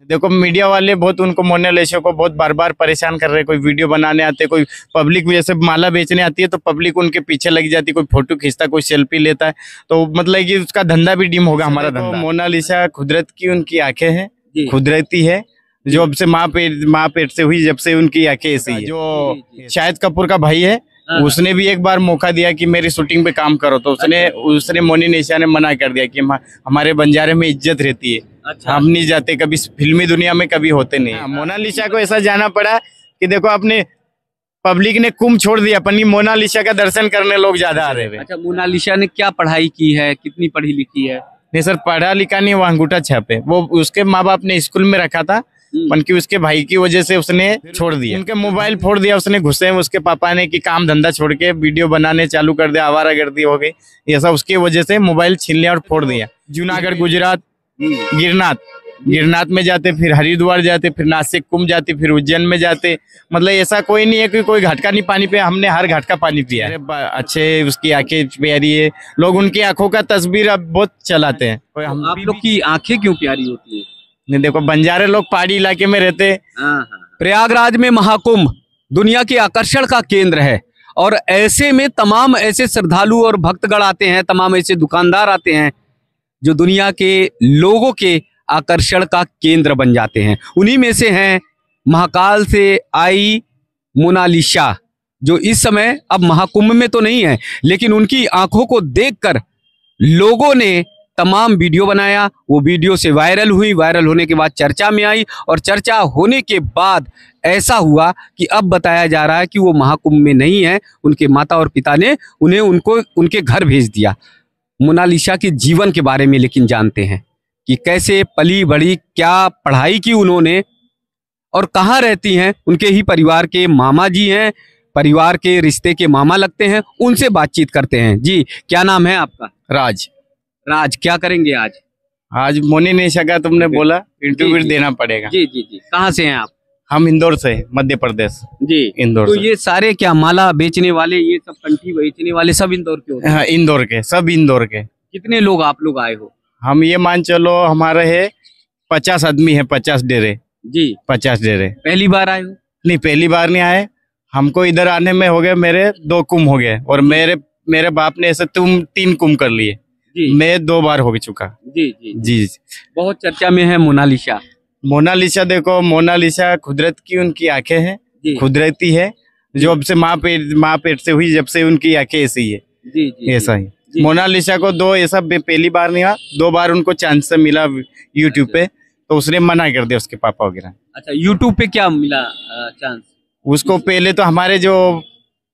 देखो मीडिया वाले बहुत उनको मोनालिसा को बहुत बार बार परेशान कर रहे हैं। कोई वीडियो बनाने आते, कोई पब्लिक भी जैसे माला बेचने आती है तो पब्लिक उनके पीछे लग जाती है, कोई फोटो खींचता, कोई सेल्फी लेता है, तो मतलब कि उसका धंधा भी डिम होगा हमारा धंधा। मोनालिसा कुदरत की उनकी आंखें हैं, कुदरती है, जो अब से माँ पेट से हुई, जब से उनकी आंखें ऐसी है। जो शाहिद कपूर का भाई है, उसने भी एक बार मौका दिया कि मेरी शूटिंग पे काम करो, तो उसने मोनालिसा ने मना कर दिया कि हमारे बंजारे में इज्जत रहती है, हम नहीं जाते, कभी फिल्मी दुनिया में कभी होते नहीं। मोनालिसा को ऐसा जाना पड़ा कि देखो अपने पब्लिक ने कुंभ छोड़ दिया, अपनी मोनालिसा का दर्शन करने लोग ज्यादा आ रहे हैं। अच्छा, मोनालिसा ने क्या पढ़ाई की है, कितनी पढ़ी लिखी है? नहीं सर, पढ़ा लिखा नहीं, वो अंगूठा छाप है। वो उसके माँ बाप ने स्कूल में रखा था, उनकी उसके भाई की वजह से उसने छोड़ दिया, उनके मोबाइल फोड़ दिया उसने, गुस्से में उसके पापा ने कि काम धंधा छोड़ के वीडियो बनाने चालू कर दिया, आवारागर्दी हो गई, ऐसा उसकी वजह से मोबाइल छीन लिया और फोड़ दिया। जूनागढ़, गुजरात, गिरनाथ में जाते, फिर हरिद्वार जाते, फिर नासिक कुंभ जाते, फिर उज्जैन में जाते, मतलब ऐसा कोई नहीं है कि कोई घाट का नहीं पानी पिया, हमने हर घाट का पानी पिया है। अच्छे, उसकी आंखें प्यारी है, लोग उनकी आंखों का तस्वीर अब बहुत चलाते हैं। आप लोग की आंखें क्यों प्यारी होती है? नहीं देखो, बंजारे लोग पहाड़ी इलाके में रहते। प्रयागराज में महाकुंभ दुनिया के आकर्षण का केंद्र है, और ऐसे में तमाम ऐसे श्रद्धालु और भक्तगण आते हैं, तमाम ऐसे दुकानदार आते हैं जो दुनिया के लोगों के आकर्षण का केंद्र बन जाते हैं। उन्हीं में से हैं महाकाल से आई मोनालिसा, जो इस समय अब महाकुंभ में तो नहीं है, लेकिन उनकी आंखों को देखकर लोगों ने तमाम वीडियो बनाया। वो वीडियो से वायरल हुई, वायरल होने के बाद चर्चा में आई, और चर्चा होने के बाद ऐसा हुआ कि अब बताया जा रहा है कि वो महाकुंभ में नहीं है, उनके माता और पिता ने उन्हें उनके घर भेज दिया। मोनालिसा के जीवन के बारे में लेकिन जानते हैं कि कैसे पली बड़ी, क्या पढ़ाई की उन्होंने, और कहाँ रहती हैं। उनके ही परिवार के मामा जी हैं, परिवार के रिश्ते के मामा लगते हैं, उनसे बातचीत करते हैं। जी, क्या नाम है आपका? राज, क्या करेंगे आज? मोनालिसा का तुमने बोला इंटरव्यू देना पड़ेगा। जी जी जी। कहाँ से हैं आप? हम इंदौर से, मध्य प्रदेश। जी, इंदौर। तो ये सारे क्या माला बेचने वाले, ये सब कंठी बेचने वाले सब इंदौर के होते हैं? हाँ, इंदौर के, सब इंदौर के। कितने लोग आप लोग आए हो? हम ये मान चलो हमारे है 50 आदमी है, 50 डेरे। जी, 50 डेरे। पहली बार आए हो? नहीं, पहली बार नहीं आए, हमको इधर आने में हो गए मेरे 2 कुंभ हो गए, और मेरे बाप ने ऐसे 3 कुंभ कर लिए। मैं 2 बार हो चुका। जी जी जी। बहुत चर्चा में है मोनालिसा। देखो, मोनालिसा कुदरत की उनकी आंखें हैं, कुदरती है, जो अब से माँ पेट से हुई, जब से उनकी आंखें ऐसी है। जी, ऐसा ही मोनालिसा को ऐसा पहली बार नहीं हुआ, 2 बार उनको चांस मिला यूट्यूब पे, तो उसने मना कर दिया, उसके पापा वगैरह। अच्छा, यूट्यूब पे क्या मिला चांस उसको? पहले तो हमारे जो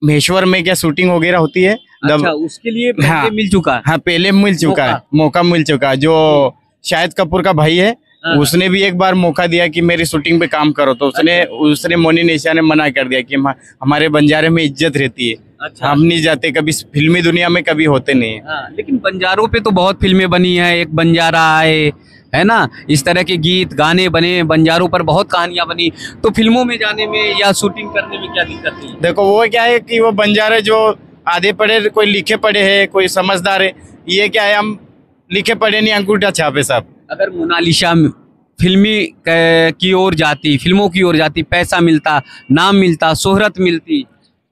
महेश्वर में क्या शूटिंग वगैरह होती है, अच्छा, उसके लिए पहले मिल चुका है। हाँ, पहले मिल चुका है, मौका मिल चुका है। जो शाहिद कपूर का भाई है, उसने भी एक बार मौका दिया कि मेरी शूटिंग पे काम करो, तो उसने मोनालिसा ने मना कर दिया कि हमारे बंजारे में इज्जत रहती है, हम नहीं जाते, कभी फिल्मी दुनिया में कभी होते नहीं है। लेकिन बंजारों पे तो बहुत फिल्में बनी है, एक बंजारा आए, है ना, इस तरह के गीत गाने बने, बंजारों पर बहुत कहानियां बनी, तो फिल्मों में जाने में या शूटिंग करने में क्या दिक्कत है? देखो, वो क्या है कि वो बंजारे जो आधे पढ़े, कोई लिखे पढ़े है, कोई समझदार है, ये क्या है, हम लिखे पढ़े नहीं, अंगूठा छापे साहब। अगर मोनालिसा फिल्मी की ओर जाती, फिल्मों की ओर जाती, पैसा मिलता, नाम मिलता, शोहरत मिलती,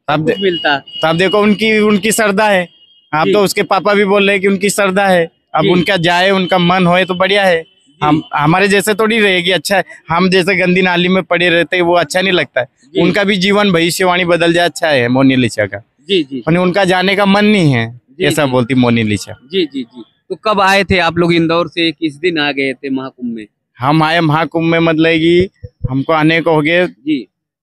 तब देखो उनकी श्रद्धा है। आप तो उसके पापा भी बोल रहे हैं कि उनकी श्रद्धा है, अब उनका जाए, उनका मन होए तो बढ़िया है। हमारे जैसे थोड़ी रहेगी, अच्छा है, हम जैसे गंदी नाली में पड़े रहते हैं, वो अच्छा नहीं लगता है। उनका भी जीवन भविष्यवाणी बदल जाए, अच्छा है मोनालिसा का। जी, उनका जाने का मन नहीं है, ऐसा बोलती मोनालिसा। जी जी जी। तो कब आए थे आप लोग इंदौर से, किस दिन आ गए थे महाकुंभ में? हम आए महाकुंभ में, मतलब कि हमको आने को हो गए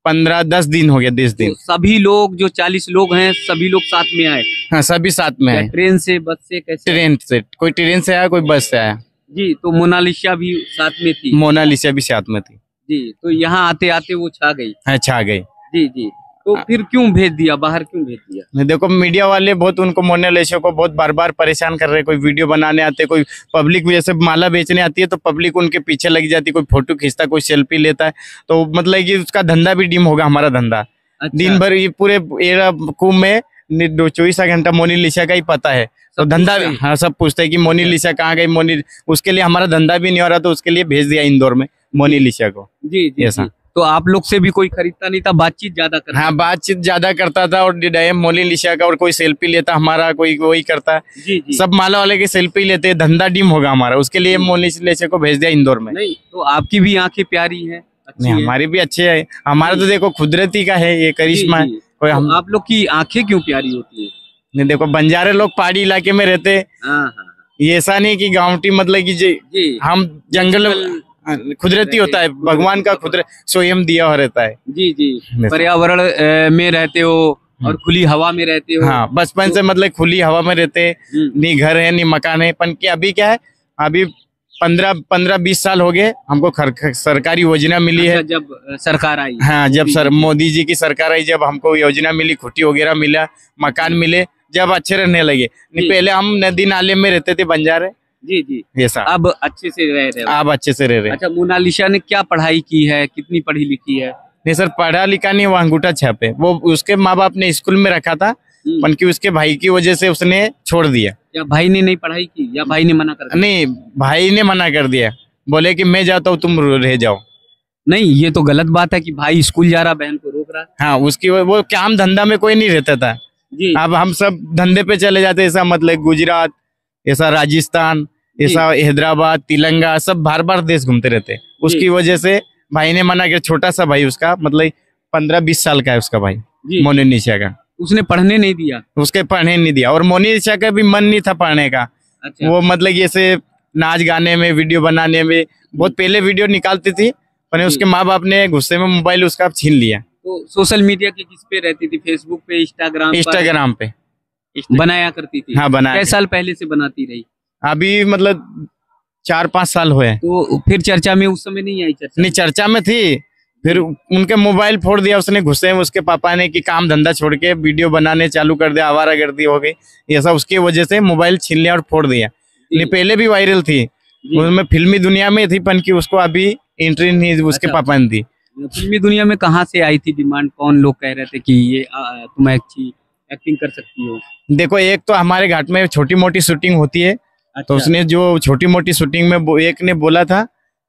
10 दिन हो गया, 10 दिन। तो सभी लोग जो 40 लोग हैं, सभी लोग साथ में आए? हाँ, सभी साथ में आए। ट्रेन से, बस से, कैसे? ट्रेन से, कोई ट्रेन से आया, कोई बस से आया। जी, तो मोनालिसा भी साथ में थी? मोनालिसा भी साथ में थी। जी, तो यहाँ आते आते वो छा गई? हाँ, छा गई। जी जी। तो फिर क्यों भेज दिया, बाहर क्यों भेज दिया? देखो, मीडिया वाले बहुत उनको, मोनालिसा को बहुत बार बार परेशान कर रहे हैं। कोई वीडियो बनाने आते, कोई पब्लिक भी जैसे माला बेचने आती है तो पब्लिक उनके पीछे लग जाती है, कोई फोटो खींचता, कोई सेल्फी लेता है, तो मतलब कि उसका धंधा भी डिम होगा हमारा धंधा। अच्छा। दिन भर ये पूरे कुंभ में 24 घंटा मोनालिसा का ही पता है, तो धंधा, हाँ, सब पूछते हैं कि मोनालिसा कहाँ गई, उसके लिए हमारा धंधा भी नहीं हो रहा, तो उसके लिए भेज दिया इंदौर में, मोनालिसा को। जी जी ऐसा। जी। तो आप लोग से भी कोई खरीदता नहीं था, बातचीत ज्यादा करता हाँ, बातचीत ज्यादा करता था और डीएम मोनालिसा का, और कोई सेल्फी लेता हमारा, कोई वही करता है। जी जी। सब माला वाले की सेल्फी लेते हैं, धंधा डीम होगा हमारा, उसके लिए मोनालिसा को भेज दिया इंदौर में। नहीं तो आपकी भी आंखें प्यारी हैं, अच्छी नहीं, हैं। हमारी भी अच्छे है, हमारा तो देखो कुदरती का है, ये जी, करिश्मा है। जी। कोई तो हम आप लोग की आंखें क्यों प्यारी होती है? नहीं, देखो बंजारे लोग पहाड़ी इलाके में रहते, हाँ हाँ हाँ। ये ऐसा नहीं कि गांवटी, मतलब कि जी हम जंगल कुदरती होता है, भगवान का कुदरत स्वयं दिया हुआ रहता है। जी जी। ऐसा। पर्यावरण में रहते हो और खुली हवा में रहते हो। हाँ, बचपन से मतलब खुली हवा में रहते, नी घर है नी मकान है। पन की अभी क्या है, अभी 15-20 साल हो गए हमको सरकारी योजना मिली है। अच्छा, जब सरकार आई। हाँ, जब मोदी जी की सरकार आई, जब हमको योजना मिली, खुटी वगैरह मिला, मकान मिले, जब अच्छे रहने लगे। नहीं, पहले हम नदी नाले में रहते थे बंजारे। जी जी। ऐसा। अब अच्छे से रह रहे हो। आप अच्छे से रह रहे। अच्छा, मोनालिसा ने क्या पढ़ाई की है, कितनी पढ़ी लिखी है? नहीं सर, पढ़ा लिखा नहीं, वो अंगूठा छापे। वो उसके माँ बाप ने स्कूल में रखा था, पन की उसके भाई की वजह से उसने छोड़ दिया। या भाई ने नहीं पढ़ाई की या भाई ने मना कर दिया? नहीं, भाई ने मना कर दिया, बोले कि मैं जाता हूँ, तुम रह जाओ। नहीं, ये तो गलत बात है कि भाई स्कूल जा रहा, बहन को रोक रहा है। हाँ, उसकी वो काम धंधा में कोई नहीं रहता था। जी। अब हम सब धंधे पे चले जाते, ऐसा मतलब गुजरात, ऐसा राजस्थान, ऐसा हैदराबाद, तेलंगाना, सब बार बार देश घूमते रहते। उसकी वजह से भाई ने मना किया। छोटा सा भाई उसका, मतलब 15-20 साल का है उसका भाई, मोनालिसा का। उसने पढ़ने नहीं दिया? उसके पढ़ने नहीं दिया, और मोनालिसा का भी मन नहीं था पढ़ने का। अच्छा। वो मतलब जैसे नाच गाने में, वीडियो बनाने में, बहुत पहले वीडियो निकालती थी, पर उसके माँ बाप ने गुस्से में मोबाइल उसका छीन लिया। तो सोशल मीडिया के किस पे रहती थी? फेसबुक पे, इंस्टाग्राम पे बनाया करती थी? हाँ, बनाया। कैसे साल पहले से बनाती रही? अभी मतलब 4-5 साल हुए। तो फिर चर्चा में उस समय नहीं आई? चर्चा नहीं, चर्चा में थी, फिर उनके मोबाइल फोड़ दिया उसने गुस्से में, उसके पापा ने, कि काम धंधा छोड़ के वीडियो बनाने चालू कर दिया, आवारागर्दी हो गई, ऐसा उसकी वजह से मोबाइल छीन लिया और फोड़ दिया। नहीं, पहले भी वायरल थी, उसमें फिल्मी दुनिया में थी, पन की उसको अभी एंट्री नहीं उसके पापा ने दी। फिल्मी दुनिया में कहाँ से आई थी डिमांड? कौन लोग कह रहे थे कि ये तुम अच्छी एक्टिंग कर सकती हो? देखो, एक तो हमारे घाट में छोटी मोटी शूटिंग होती है। अच्छा। तो उसने जो छोटी मोटी शूटिंग में एक ने बोला था,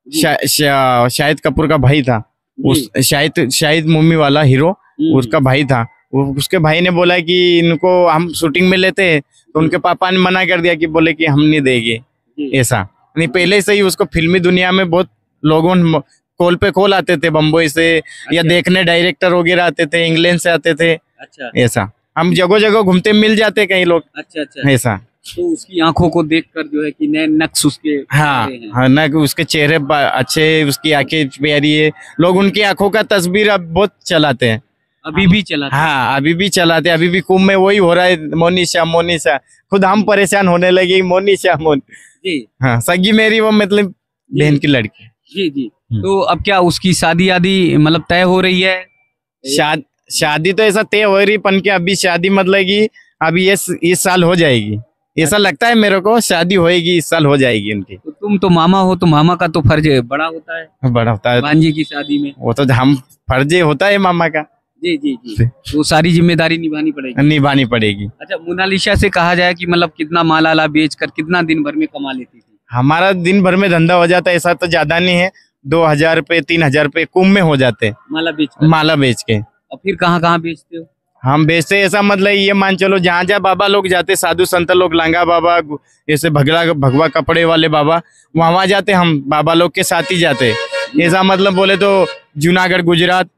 शाहिद कपूर का भाई था, उस शाहिद मूवी वाला हीरो, उसका भाई था। उसके भाई ने बोला कि इनको हम शूटिंग में लेते हैं, तो उनके पापा ने मना कर दिया, कि बोले कि हम नहीं देंगे। ऐसा नहीं, पहले से ही उसको फिल्मी दुनिया में बहुत लोगों कॉल पे कॉल आते थे, बम्बई से या देखने डायरेक्टर वगैरह आते थे, इंग्लैंड से आते थे। अच्छा। ऐसा हम जगह जगह घूमते मिल जाते कई लोग। अच्छा अच्छा। ऐसा। तो उसकी आंखों को देखकर जो है कि नए नक्श उसके हाँ, ना कि उसके चेहरे अच्छे, उसकी आंखें प्यारी है, लोग उनकी आंखों का तस्वीर अब बहुत चलाते हैं। अभी भी चलाते? हाँ, अभी भी चलाते हैं। अभी भी कुंभ में वही हो रहा है, मोनिशा मोनिशा। खुद हम परेशान होने लगे, मोनिशा जी। हाँ, सगी मेरी, वो मतलब बहन की लड़की। जी जी। तो अब क्या उसकी शादी आदि मतलब तय हो रही है? शादी तो ऐसा तय हो रही, पन की अभी शादी मतलब की अभी इस साल हो जाएगी, ऐसा लगता है मेरे को। शादी होएगी, इस साल हो जाएगी उनकी। तो तुम तो मामा हो, तो मामा का तो फर्ज बड़ा होता है। बड़ा होता है भांजी की शादी में। वो तो हम फर्ज होता है मामा का। जी जी जी। वो सारी जिम्मेदारी निभानी पड़ेगी। अच्छा, मोनालिसा से कहा जाए कि मतलब कितना माला बेचकर कितना दिन भर में कमा लेती थी? हमारा दिन भर में धंधा हो जाता है, ऐसा तो ज्यादा नहीं है, 2000 रुपए 3000 रुपए कुंभ में हो जाते माला बेच के। और फिर कहाँ कहाँ बेचते हो? हम बेचते ऐसा मतलब ये मान चलो, जहाँ जहाँ बाबा लोग जाते, साधु संत लोग, लांगा बाबा, ऐसे भगवा कपड़े वाले बाबा, वहाँ जाते, हम बाबा लोग के साथ ही जाते। ऐसा मतलब बोले तो जूनागढ़, गुजरात,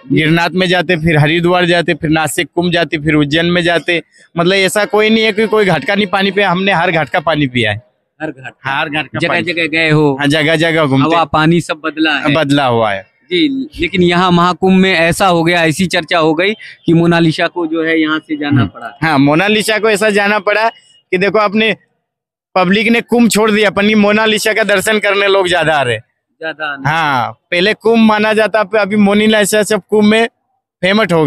गिरनाथ में जाते, फिर हरिद्वार जाते, फिर नासिक कुंभ जाते, फिर उज्जैन में जाते। मतलब ऐसा कोई नहीं है कि कोई घाट का नहीं पानी पिया, हमने हर घाट का पानी पिया है। हर घाट का जगह जगह गए हो? हाँ, जगह जगह घूमते, हवा पानी सब बदला हुआ है जी। लेकिन यहाँ महाकुंभ में ऐसा हो गया, ऐसी चर्चा हो गई कि मोनालिसा को जो है यहाँ से जाना पड़ा। हाँ, मोनालिसा को ऐसा जाना पड़ा कि देखो, अपने पब्लिक ने कुंभ छोड़ दिया, अपनी मोनालिसा का दर्शन करने लोग ज्यादा आ रहे, ज्यादा। हाँ, पहले कुंभ माना जाता, अभी मोनालिसा सब कुंभ में फेमस हो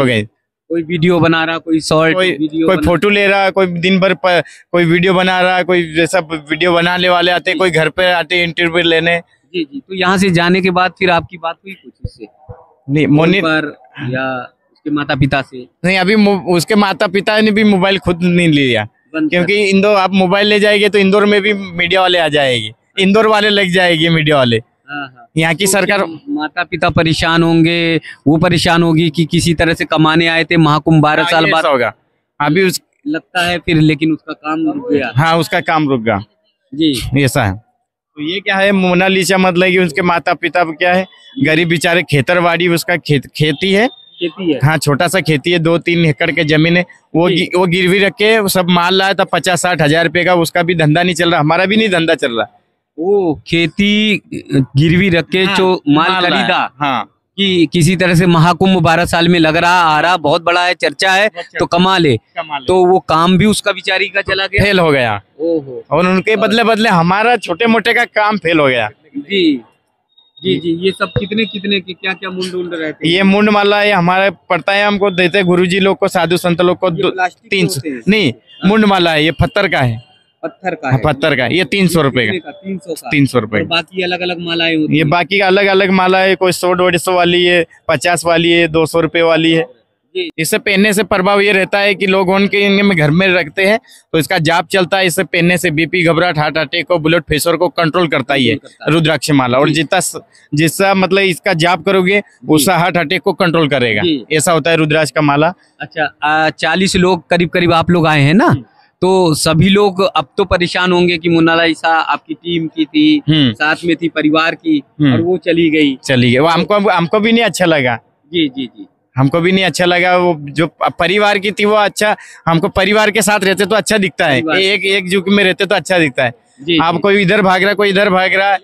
गई। कोई वीडियो बना रहा, कोई शॉर्ट वीडियो, कोई फोटो ले रहा, कोई दिन भर कोई वीडियो बना रहा, कोई जैसा वीडियो बनाने वाले आते, कोई घर पे आते इंटरव्यू लेने। जी जी। तो यहाँ से जाने के बाद फिर आपकी बात हुई कुछ उससे? नहीं, मोनी पर या उसके माता पिता से? नहीं, अभी उसके माता पिता ने भी मोबाइल खुद नहीं लिया, क्योंकि इंदौर आप मोबाइल ले जाएंगे तो इंदौर में भी मीडिया वाले आ जाएगी, इंदौर वाले लग जाएगी, मीडिया वाले। हाँ। यहाँ की तो सरकार, माता पिता परेशान होंगे, वो परेशान होगी कि किसी तरह से कमाने आए थे महाकुंभ 12 साल ये बाद ऐसा होगा अभी उस, लगता है फिर, लेकिन उसका काम रुक गया। हाँ उसका काम रुक गया जी। ऐसा है। तो ये क्या है, मोनालिसा मतलब कि उसके माता पिता क्या है, गरीब बेचारे, खेतरवाड़ी उसका खेती है। खेती है। हाँ छोटा सा खेती है, 2-3 एकड़ के जमीन है। वो गिरवी रख के वो सब माल लाया था 50-60 हजार रुपए का, उसका भी धंधा नहीं चल रहा, हमारा भी नहीं धंधा चल रहा। वो खेती गिरवी रख के जो माल खरीदा, हाँ कि किसी तरह से महाकुंभ 12 साल में लग रहा आ रहा, बहुत बड़ा है, चर्चा है, तो कमा ले। तो वो काम भी उसका बेचारी का चला गया, फेल हो गया। ओहो। और उनके बदले बदले हमारा छोटे मोटे का काम फेल हो गया। जी जी जी। ये सब कितने कितने के क्या क्या मुंड उंड रहते हैं? ये मुंड माला ये हमारे पड़ता है, हमको देते गुरुजी लोग को, साधु संत लोग को 300 नहीं, मुंड माला है, ये पत्थर का है, पत्थर का हाँ, है। पत्थर का, ये 300 रुपए का, 300 रुपए। बाकी अलग अलग मालाएं होती ये बाकी अलग अलग माला है, कोई 100-150 वाली है, 50 वाली है, 200 रुपए वाली है। इसे पहनने से प्रभाव ये रहता है कि लोग उनके में घर में रखते हैं तो इसका जाप चलता है। इसे पहनने से बीपी, घबराहट, हार्ट अटैक को, ब्लड प्रेशर को कंट्रोल करता ही है रुद्राक्ष माला। और जितना मतलब इसका जाप करोगे उसका हार्ट अटैक को कंट्रोल करेगा, ऐसा होता है रुद्राक्ष का माला। अच्छा, 40 लोग करीब करीब आप लोग आए हैं ना, तो सभी लोग अब तो परेशान होंगे कि मोनालिसा आपकी टीम की थी, साथ में थी परिवार की, और वो चली गई। वो हमको भी नहीं अच्छा लगा। जी जी जी। हमको भी नहीं अच्छा लगा। वो जो परिवार की थी वो अच्छा, हमको परिवार के साथ रहते तो अच्छा दिखता है, एक जुग में रहते तो अच्छा दिखता है। आप कोई इधर भाग रहा, कोई इधर भाग रहा,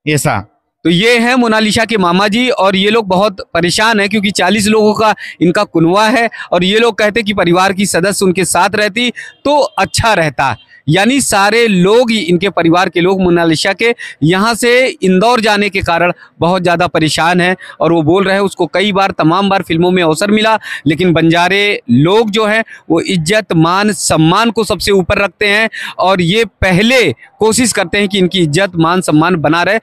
ऐसा। तो ये है मोनालिसा के मामा जी, और ये लोग बहुत परेशान है क्योंकि 40 लोगों का इनका कुनवा है, और ये लोग कहते कि परिवार की सदस्य उनके साथ रहती तो अच्छा रहता। यानी सारे लोग ही, इनके परिवार के लोग मोनालिसा के यहाँ से इंदौर जाने के कारण बहुत ज़्यादा परेशान हैं। और वो बोल रहे हैं उसको कई बार, तमाम बार फिल्मों में अवसर मिला, लेकिन बंजारे लोग जो हैं वो इज्जत, मान, सम्मान को सबसे ऊपर रखते हैं, और ये पहले कोशिश करते हैं कि इनकी इज्जत, मान, सम्मान बना रहे।